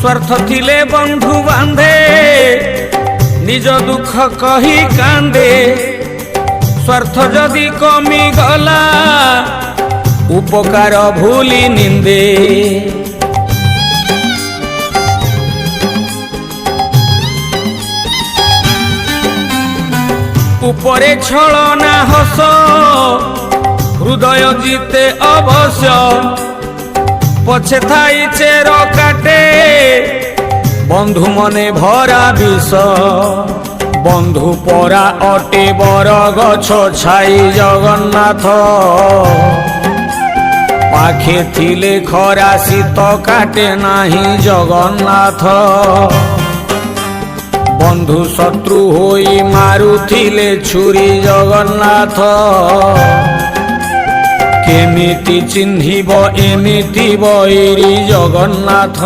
स्वार्थ थिले बंधु बांधे निज दुख कही कांदे स्वार्थ जदि कमी गला उपकार भूली निंदे उपरे छलना हस हृदय जीते अवश्य पछे थाई चेर काटे बंधु मने भरा विष बंधु परा अटे बर गछ छाई जगन्नाथ पाखे थिले खरा शीत काटे नाही जगन्नाथ बंधु शत्रु होई मारुथिले छुरी जगन्नाथ केमिति चिन्हिब एमिति बैरी जगन्नाथ।